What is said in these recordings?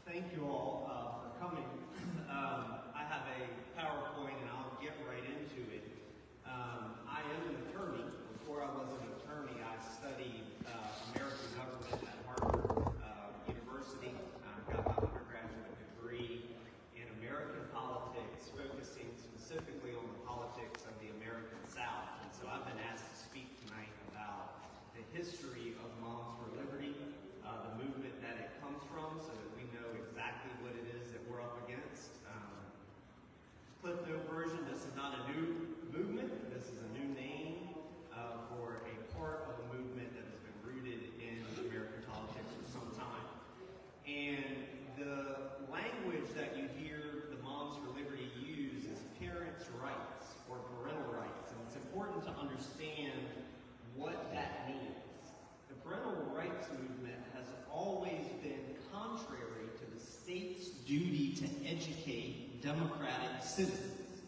Thank you all for coming. I have a PowerPoint and I'll get right into it. I am an attorney. Before I was an attorney, I studied American government at Harvard University. I got my undergraduate degree in American politics, focusing specifically on the politics of the American South. And so I've been asked to speak tonight about the history of Moms for Liberty, the movement that it comes from, so that we know exactly what it is that we're up against. Cliff note version, this is not a new movement. This is a new name for a part of a movement that has been rooted in American politics for some time. And the language that you hear the Moms for Liberty use is parents' rights or parental rights. And it's important to understand what that means. The parental rights movement has always been contrary to the state's duty to educate democratic citizens.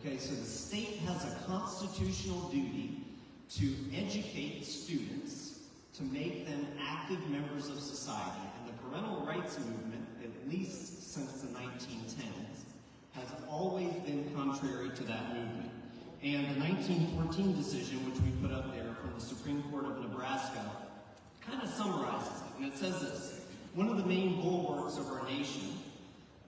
Okay, so the state has a constitutional duty to educate students, to make them active members of society. And the parental rights movement, at least since the 1910s, has always been contrary to that movement. And the 1914 decision, which we put up there from the Supreme Court of Nebraska, kind of summarizes it. And it says this: one of the main bulwarks of our nation,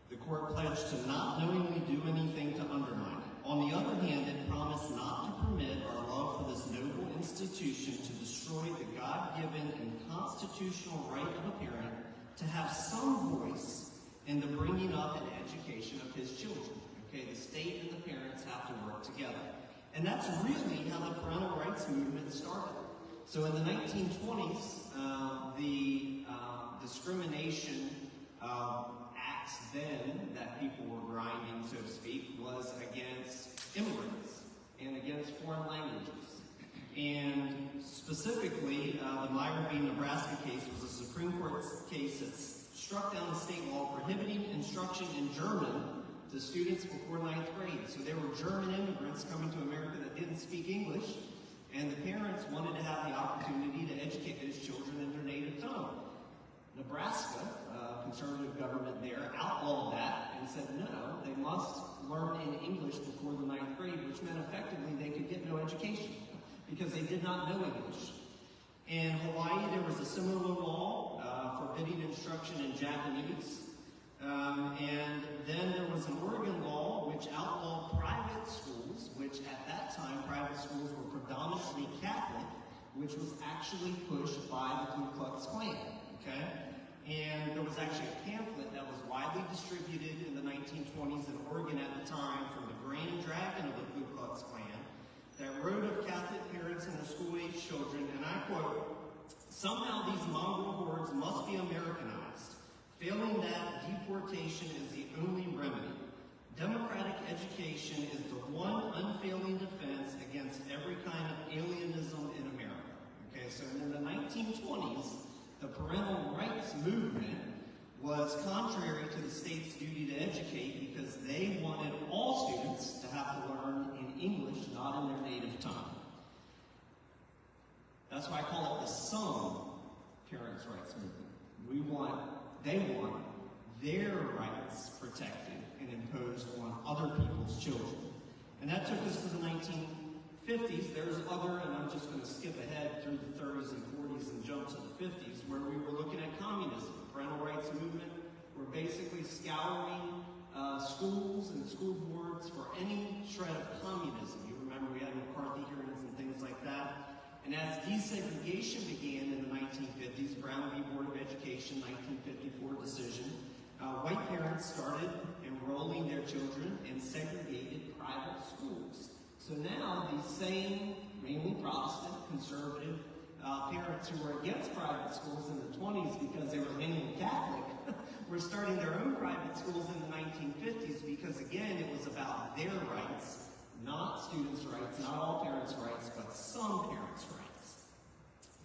the court pledged to not knowingly do anything to undermine it. On the other hand, it promised not to permit our love for this noble institution to destroy the God-given and constitutional right of a parent to have some voice in the bringing up and education of his children. Okay, the state and the parents have to work together. And that's really how the parental rights movement started. So in the 1920s, the discrimination acts then that people were grinding, so to speak, was against immigrants and against foreign languages. And specifically, the Meyer v. Nebraska case was a Supreme Court case that struck down a state law prohibiting instruction in German to students before 9th grade. So there were German immigrants coming to America that didn't speak English, and the parents wanted to have the opportunity to educate those children in their native tongue. Nebraska, conservative government there, outlawed that and said no, they must learn in English before the 9th grade, which meant effectively they could get no education because they did not know English. In Hawaii, there was a similar law forbidding instruction in Japanese. And then there was an Oregon law which outlawed private schools, which at that time private schools were predominantly Catholic, which was actually pushed by the Ku Klux Klan. Okay? And there was actually a pamphlet that was widely distributed in the 1920s in Oregon at the time from the Grand Dragon of the Ku Klux Klan that wrote of Catholic parents and their school-age children, and I quote, "Somehow these mongrel hordes must be Americanized. Failing that, deportation is the only remedy. Democratic education is the one unfailing defense against every kind of alienism in America." Okay, so in the 1920s, the parental rights movement was contrary to the state's duty to educate because they wanted all students to have to learn in English, not in their native tongue. That's why I call it the some parents' rights movement. They want their rights protected and imposed on other people's children. And that took us to the 1950s. There's other, and I'm just going to skip ahead through the 30s and 40s and jump to the 50s, where we were looking at communism. The parental rights movement were basically scouring schools and school boards for any shred of communism. You remember we had McCarthy hearings and things like that. And as desegregation began in the 1950s, Brown v. Board of Education, 1954 decision, white parents started enrolling their children in segregated private schools. So now these same, mainly Protestant, conservative parents who were against private schools in the 20s because they were mainly Catholic were starting their own private schools in the 1950s because, again, it was about their rights, not students' rights, not all parents' rights, but some parents' rights.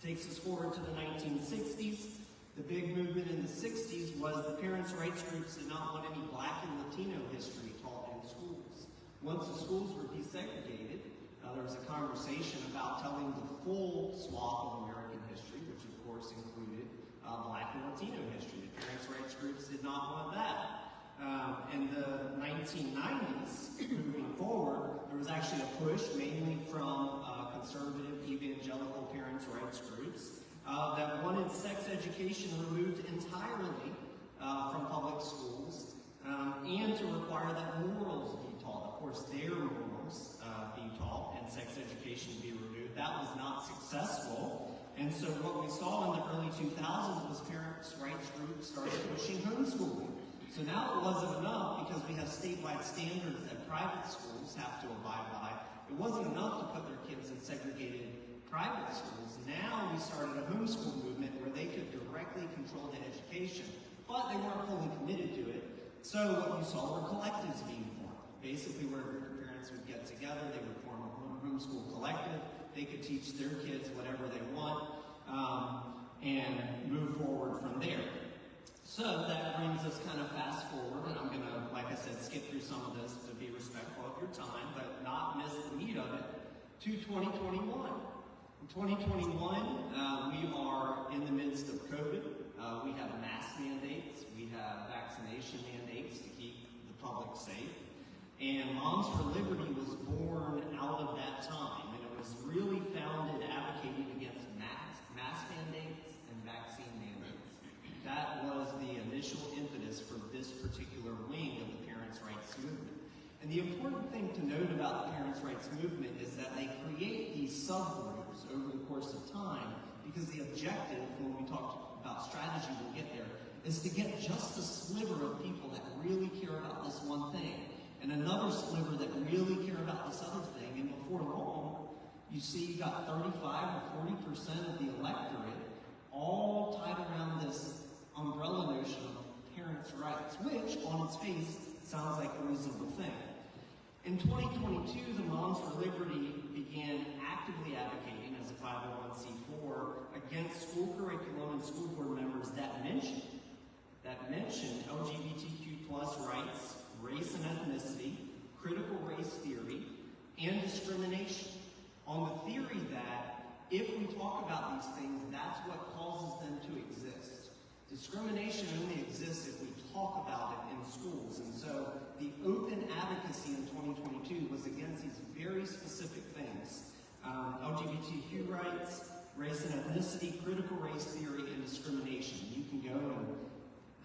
Takes us forward to the 1960s. The big movement in the 60s was the parents' rights groups did not want any Black and Latino history taught in schools. Once the schools were desegregated, there was a conversation about telling the full swath of American history, which of course included Black and Latino history. The parents' rights groups did did not want that. In the 1990s, moving forward, there was actually a push, mainly from conservative evangelical parents' rights groups, that wanted sex education removed entirely from public schools, and to require that morals be taught. Of course, their morals be taught and sex education be removed. That was not successful. And so what we saw in the early 2000s was parents' rights groups started pushing homeschooling. So now it wasn't enough, because we have statewide standards that private schools have to abide by. It wasn't enough to put their kids in segregated private schools. Now we started a homeschool movement where they could directly control the education, but they weren't fully committed to it. So what you saw were collectives being formed. Basically, where a group of parents would get together, they would form a homeschool collective. They could teach their kids whatever they want, and move forward from there. So that brings us kind of fast forward, and I'm going to, like I said, skip through some of this to be respectful of your time, but not miss the meat of it, to 2021. In 2021, we are in the midst of COVID. We have mask mandates. We have vaccination mandates to keep the public safe. And Moms for Liberty was born out of that time, and it was really founded advocating against mask mandates and vaccine mandates. That was the initial impetus for this particular wing of the parents' rights movement. And the important thing to note about the parents' rights movement is that they create these subgroups over the course of time, because the objective, when we talk about strategy, we'll get there, is to get just a sliver of people that really care about this one thing, and another sliver that really care about this other thing. And before long, you see you got 35 or 40% of the electorate all tied around this umbrella notion of parents' rights, which on its face sounds like a reasonable thing. In 2022, the Moms for Liberty began actively advocating as a 501c4 against school curriculum and school board members that mentioned LGBTQ+ rights, race and ethnicity, critical race theory, and discrimination, on the theory that if we talk about these things, that's what causes them to exist. Discrimination only exists if we talk about it in schools. And so the open advocacy in 2022 was against these very specific things. LGBTQ rights, race and ethnicity, critical race theory, and discrimination. You can go and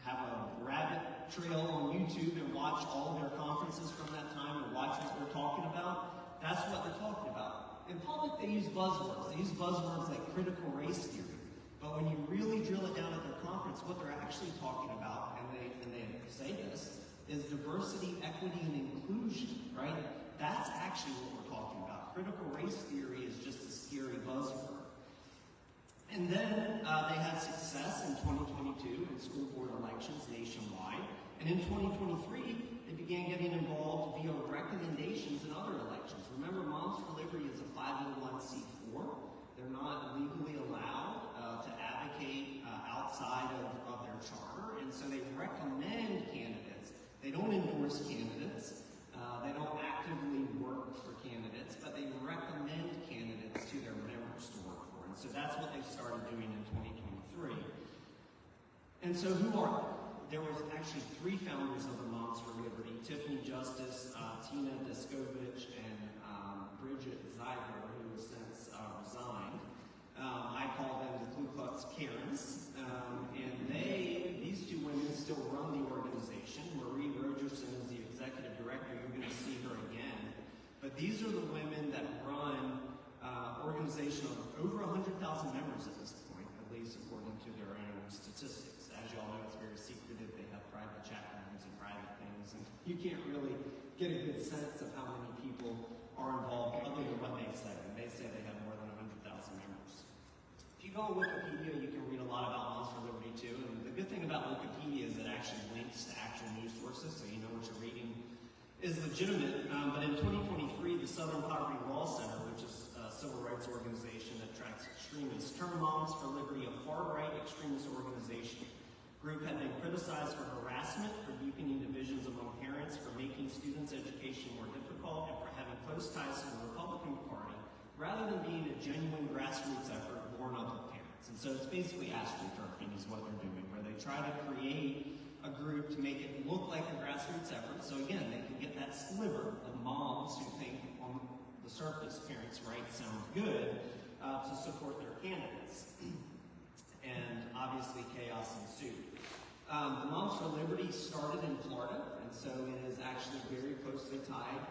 have a rabbit trail on YouTube and watch all of their conferences from that time and watch what they're talking about. That's what they're talking about. In public, they use buzzwords. They use buzzwords like critical race theory. But when you really drill it down at their conference, what they're actually talking about, and they say this, is diversity, equity, and inclusion, right? That's actually what we're talking about. Critical race theory is just a scary buzzword. And then they had success in 2022 in school board elections nationwide. And in 2023, they began getting involved via recommendations in other elections. Remember, Moms for Liberty is a 501c4. They're not legally allowed to advocate outside of their charter. And so they recommend candidates. They don't endorse candidates. They don't actively work for candidates, but they recommend candidates to their members to work for. And so that's what they started doing in 2023. And so who are they? There was actually 3 founders of the Moms for Liberty: Tiffany Justice, Tina Descovich, and Bridget Zeiger, who has since resigned. I call them the Ku Klux Karens. And these 2 women still run the organization. Marie Rogerson is the executive director. You're going to see her again. But these are the women that run organization of over 100,000 members at this point, at least according to their own statistics. As you all know, it's very secretive. They have private chat rooms and private things, and you can't really get a good sense of how many people are involved other than what they say. And they say they have more than 100,000 members. If you go on Wikipedia, you can read a lot about Moms for Liberty too. And the good thing about Wikipedia is it actually links to actual news sources, so you know what you're reading is legitimate. But in 2023, the Southern Poverty Law Center, which is a civil rights organization that tracks extremists, termed Moms for Liberty a far-right extremist organization. Group had been criticized for harassment, for deepening divisions among parents, for making students' education more difficult, and for having close ties to the Republican Party, rather than being a genuine grassroots effort born of the parents. And so it's basically astroturfing is what they're doing, where they try to create a a group to make it look like a grassroots effort. So again, they can get that sliver of moms who think on the surface parents' rights sound good to support their candidates. And obviously chaos ensued. The Moms for Liberty started in Florida, and so it is actually very closely tied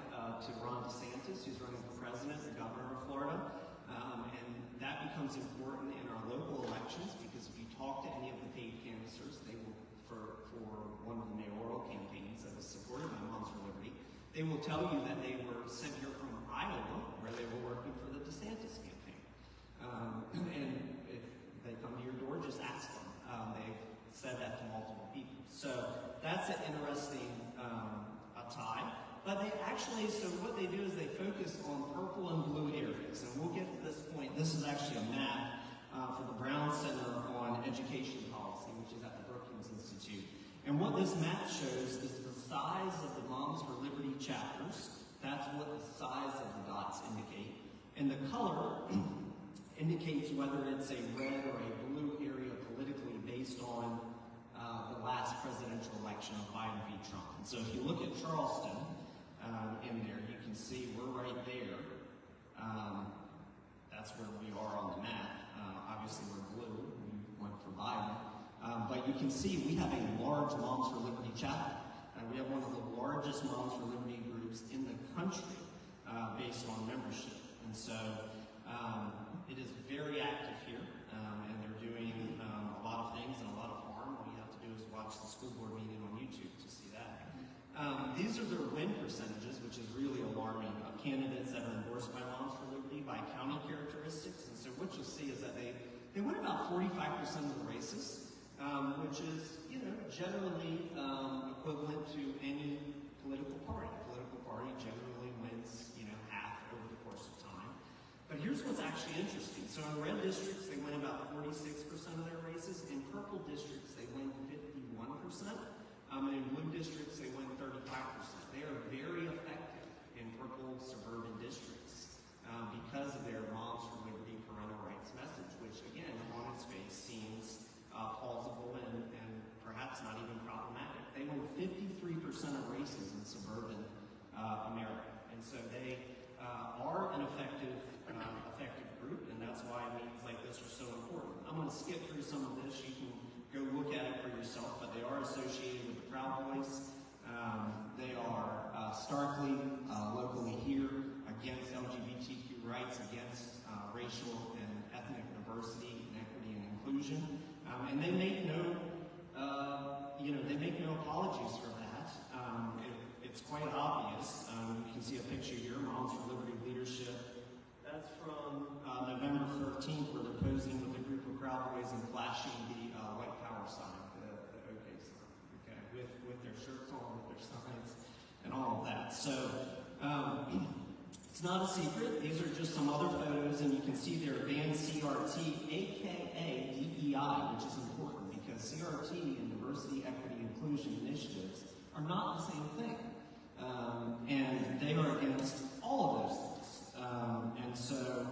to Ron DeSantis, who's running for president and governor of Florida. And that becomes important in our local elections, because if you talk to any of the paid canvassers, they will, for one of the mayoral campaigns that was supported by Moms for Liberty, they will tell you that they were sent here from Iowa, where they were working for the DeSantis campaign. And if they come to your door, just ask them. They've said that to multiple people. So that's an interesting tie. But they actually, so what they do is they focus on purple and blue areas. And we'll get to this point. This is actually a map for the Brown Center on Education Policy, which is at the Brookings Institute. And what this map shows is the size of the Moms for Liberty chapters. That's what the size of the dots indicate. And the color indicates whether it's a red or a blue area politically based on the last presidential election of Biden v. Trump. And so if you look at Charleston in there, you can see we're right there. That's where we are on the map. Obviously we're blue, we went for Biden. But you can see we have a large Moms for Liberty chapter. We have one of the largest Moms for Liberty groups in the country based on membership. And so it is very active here, and they're doing a lot of things and a lot of harm. All you have to do is watch the school board meeting on YouTube to see that. These are their win percentages, which is really alarming, of candidates that are endorsed by Moms for Liberty by county characteristics. And so what you'll see is that they win about 45% of the races, which is, generally equivalent to any political party. A political party generally wins, half over the course of time. But here's what's actually interesting. So in red districts, they win about 46% of their races. In purple districts, they win 51%. And in blue districts, they win 35%. They are very effective in purple suburban districts because of their Moms for Liberty parental rights message, which again, on its face, seems plausible and perhaps not even problematic. They win 53% of races in suburban America. And so they are an effective group, and that's why meetings like this are so important. I'm going to skip through some of this. You can go look at it for yourself, but they are associated with the Proud Boys. They are starkly, locally here, against LGBTQ rights, against racial and ethnic diversity, and equity and inclusion. And they make no, they make no apologies for that. It's quite obvious. You can see a picture here, Moms for Liberty leadership. That's from November 13th, where they're posing with a group of Proud Boys and flashing the white power sign, the OK sign, okay, with their shirts on, with their signs, and all of that. So it's not a secret. These are just some other photos, and you can see their band CRT, aka DEI, which is important because CRT and diversity, equity, inclusion initiatives are not the same thing. And they are against all of those things. And so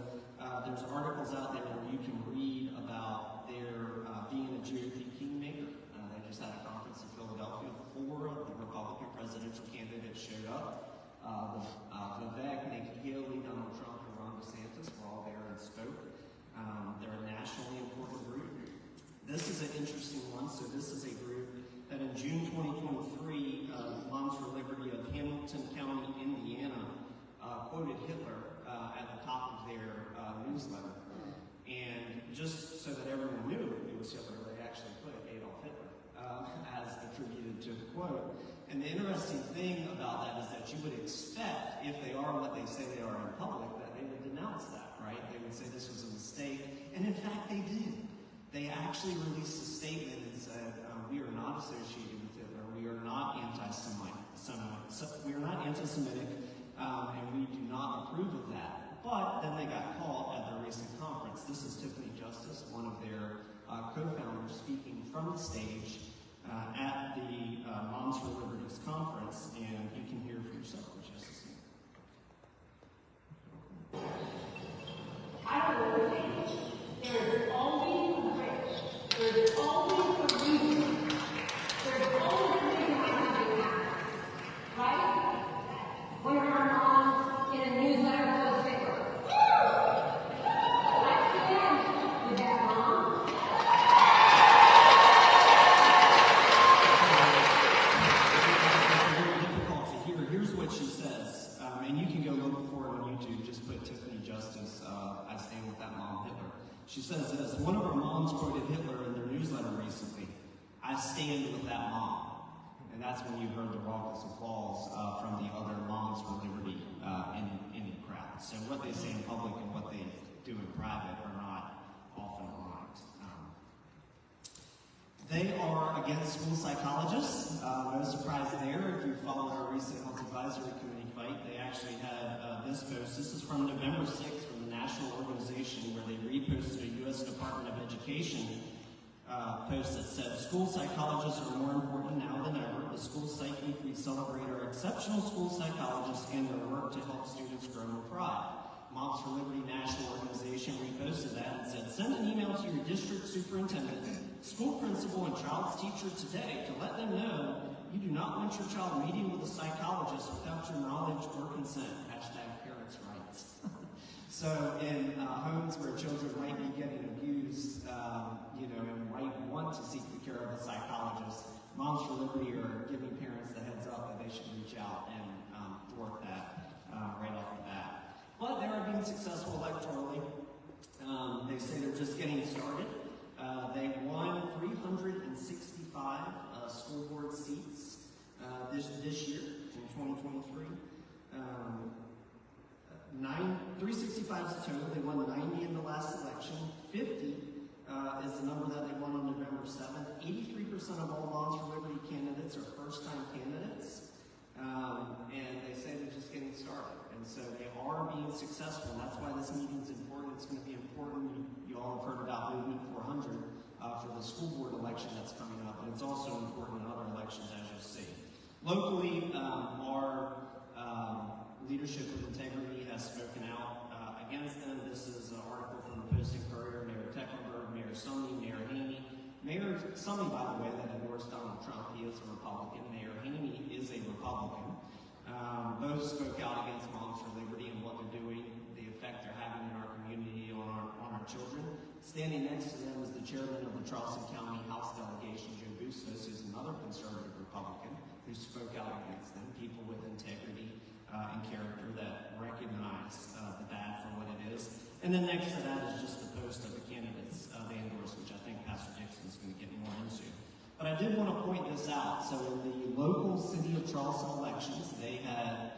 there's articles out there where you can read about their being a GOP kingmaker. They just had a conference in Philadelphia. 4 of the Republican presidential candidates showed up. Vivek, Nikki Haley, Donald Trump, and Ron DeSantis were all there and spoke. They're a nationally important group. This is an interesting one. So this is a group that in June 2023, Moms for Liberty of Hamilton County, Indiana, quoted Hitler at the top of their newsletter. And just so that everyone knew it was Hitler, they actually put Adolf Hitler as attributed to the quote. And the interesting thing about that is that you would expect, if they are what they say they are in public, that they would denounce that, right? They would say this was a mistake. And in fact, they did. They actually released a statement and said, we are not associated with Hitler. We are not anti-Semitic. We are not anti-Semitic, and we do not approve of that. But then they got caught at their recent conference. This is Tiffany Justice, one of their co-founders, speaking from the stage at the Moms for Liberty's conference, and you can hear for yourself what she has to say. I will repeat, there is always a bridge. There is always a reason. There is always I stand with that mom. And that's when you heard the raucous applause from the other Moms for Liberty in the crowd. So what they say in public and what they do in private are not often aligned. They are against school psychologists. No surprise there. If you followed our recent Health Advisory Committee fight, they actually had this post. This is from November 6th from the national organization where they reposted a U.S. Department of Education post that said, school psychologists are more important now than ever. The School Psych Week we celebrate our exceptional school psychologists and their work to help students grow in pride. Moms for Liberty National Organization reposted that and said, send an email to your district superintendent, school principal, and child's teacher today to let them know you do not want your child meeting with a psychologist without your knowledge or consent. #parents' rights. So in homes where children might be getting abused, and might want to seek the care of a psychologist, Moms for Liberty are giving parents the heads up that they should reach out and thwart that right off the bat. But they are being successful electorally. They say they're just getting started. They won 365 school board seats this year in 2023. 365 is total. They won 90 in the last election. 50 is the number that they won on November 7th. 83% of all Moms for Liberty candidates are first-time candidates. And they say they're just getting started. And so they are being successful. And that's why this meeting is important. It's going to be important. You all have heard about Movement 400 for the school board election that's coming up. But it's also important in other elections, as you'll see. Locally, our leadership with integrity has spoken out against them. This is an article from the Post-Courier, Mayor Tecklenburg, Mayor Sumney, Mayor Haney. Mayor Sumney, by the way, that endorsed Donald Trump, he is a Republican. Mayor Haney is a Republican. Both spoke out against Moms for Liberty and what they're doing, the effect they're having in our community, on our children. Standing next to them is the chairman of the Charleston County House Delegation, Joe Bustos, who's another conservative Republican, who spoke out against them, people with integrity and character that recognize the bad for what it is. And then next to that is just the post of the candidates they endorse, which I think Pastor Dixon is going to get more into. But I did want to point this out. So in the local city of Charleston elections, they had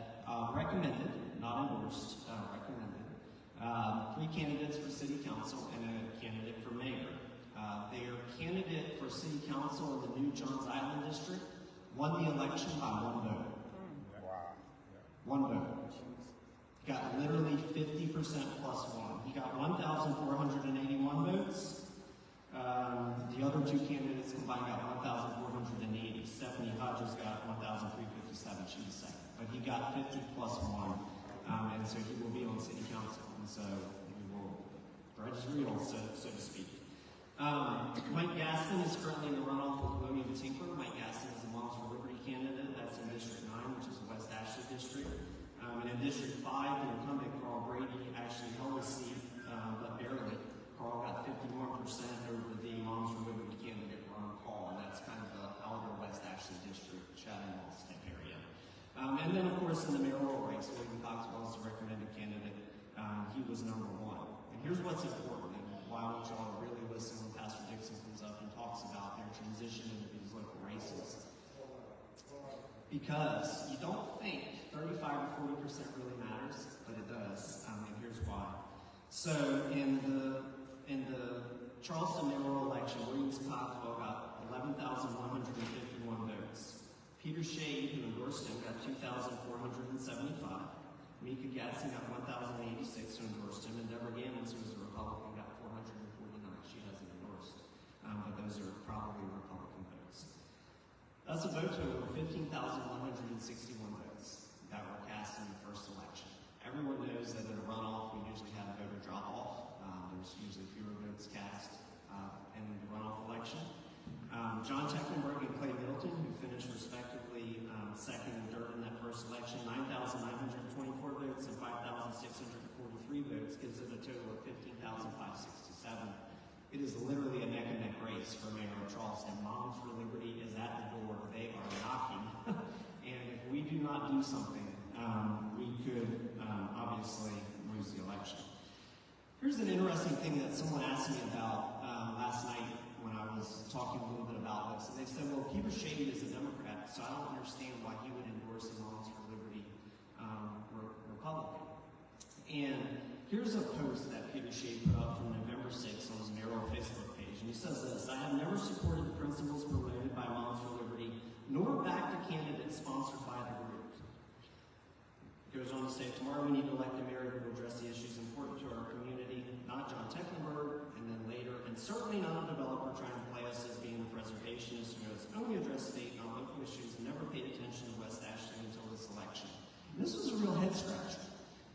recommended, not endorsed, recommended, 3 candidates for city council and a candidate for mayor. Their candidate for city council in the new Johns Island district won the election by 1 vote. One vote. Got literally 50% plus 1. He got 1,481 votes. The other 2 candidates combined got 1,480. Stephanie Hodges got 1,357. She was second. But he got 50 plus 1. And so he will be on city council. And so bread is real, so to speak. Mike Gaston is currently in the runoff with William Tinker. Mike Gaston is a Moms for Liberty candidate. That's in District 9, which is the West Ashley district. And in District 5, the incumbent Carl Brady actually held a seat, but barely. Carl got 51% over the Moms for Liberty candidate Ron Paul, and that's kind of the outer West Ashley district, Chatham Walls type area. And then, of course, in the mayoral race, William Coxwell is the recommended candidate. He was number 1. And here's what's important, and why I want y'all to really listen when Pastor Dixon comes up and talks about their transition into these local races. Because you don't think 35 or 40% really matters, but it does, and here's why. So in the Charleston mayoral election, Williams Coxwell got 11,151 votes. Peter Shade, who endorsed him, got 2,475. Mika Gadsden got 1,086, who endorsed him, and Deborah Gammons, who was a Republican, got 449. She hasn't endorsed, but those are probably Republican votes. That's a vote total of 15,161 votes that were cast in the first election. Everyone knows that in a runoff, we usually have a voter drop-off. There's usually fewer votes cast in the runoff election. John Tecklenburg and Clay Middleton, who finished respectively second and third in that first election, 9,924 votes and 5,643 votes, gives it a total of 15,567. It is literally a neck-and-neck race for Mayor of Charleston. Moms for Liberty is at the door. They are knocking. And if we do not do something, we could obviously lose the election. Here's an interesting thing that someone asked me about last night when I I was talking a little bit about this, and they said, well, Peter Shade is a Democrat, so I don't understand why he would endorse a Moms for Liberty Republican. And here's a post that Peter Shade put up from November 6th on his mayoral Facebook page, and he says this: I have never supported the principles promoted by Moms for Liberty, nor backed a candidate sponsored by the group. He goes on to say, tomorrow we need to elect a mayor who will address the issues important to our community, not John Tecklenburg, and then later, and certainly not a developer trying to play us as being a preservationist who has only addressed state and local issues and never paid attention to West Ashton until this election. And this was a real head scratcher.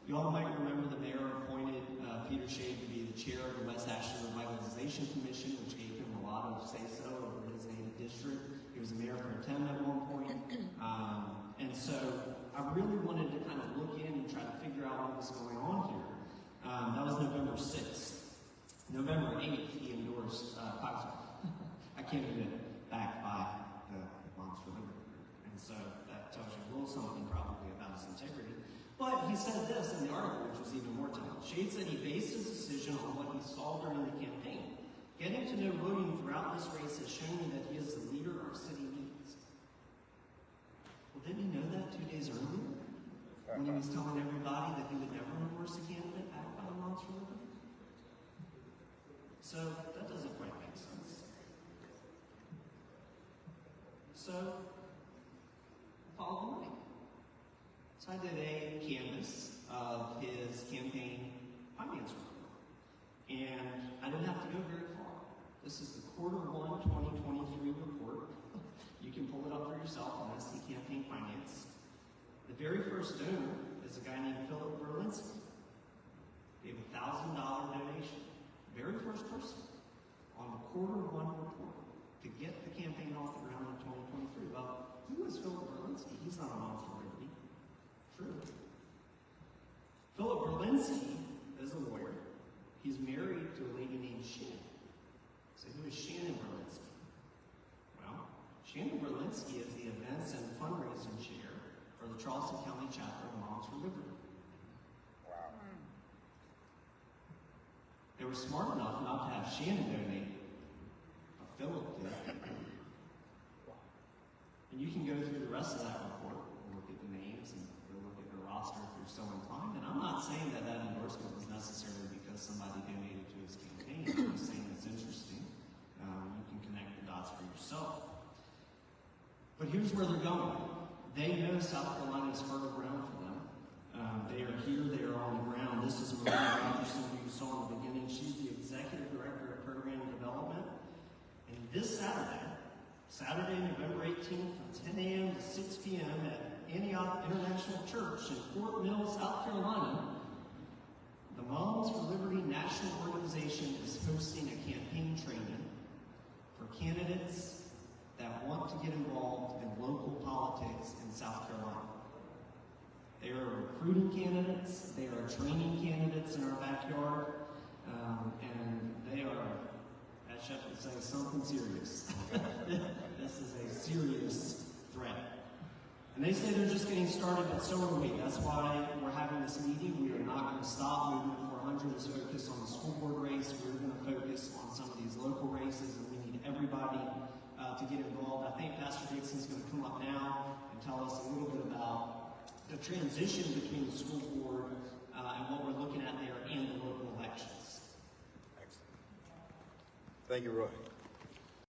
You all might remember the mayor appointed Peter Shade to be the chair of the West Ashton Revitalization Commission, which gave him a lot of say-so over his native district. He was a mayor pro tem at one point. And so I really wanted to kind of look in and try to figure out what was going on here. That was November 6th. November 8th, he endorsed I can't admit, backed by the Moms for Liberty group. And so that tells you a little something probably about his integrity. But he said this in the article, which was even more telling. Shade said he based his decision on what he saw during the campaign. Getting to know voting throughout this race has shown me that he is the leader our city needs. Well, didn't he know that 2 days earlier? When he was telling everybody that he would never endorse a candidate backed by the Moms for Liberty? So that doesn't quite make sense. So, follow the money. So I did a canvas of his campaign finance report. And I didn't have to go very far. This is the Q1 2023 report. You can pull it up for yourself on SC Campaign Finance. The very first donor is a guy named Philip Berlinski. Gave a $1,000 donation. Very first person on the Q1 report to get the campaign off the ground in 2023. Well, who is Philip Berlinski? He's not a Moms for Liberty. True. Philip Berlinski is a lawyer. He's married to a lady named Shannon. So who is Shannon Berlinski? Well, Shannon Berlinski is the events and fundraising chair for the Charleston County chapter of Moms for Liberty. Wow. They were smart enough not to have Shannon donate, but Philip did. And you can go through the rest of that report and look at the names and go look at the roster if you're so inclined. And I'm not saying that that endorsement was necessarily because somebody donated to his campaign. I'm just saying it's interesting. You can connect the dots for yourself. But here's where they're going. They know South Carolina is fertile ground for them. They are here, they are on the ground. This is Maria Rogerson, who you saw in the beginning. She's the executive director of program development. And this Saturday, November 18th, from 10 a.m. to 6 p.m. at Antioch International Church in Fort Mill, South Carolina, the Moms for Liberty National Organization is hosting a campaign training for candidates that want to get involved in local politics in South Carolina. They are recruiting candidates, they are training candidates in our backyard, and they are, as Shep would say, something serious. This is a serious threat. And they say they're just getting started, but so are we. That's why we're having this meeting. We are not going to stop. Movement 400 is focused on the school board race. We're going to focus on some of these local races, and we need everybody to get involved. I think Pastor Dixon's going to come up now and tell us a little bit about the transition between the school board and what we're looking at there and the local elections. Excellent. Thank you, Roy.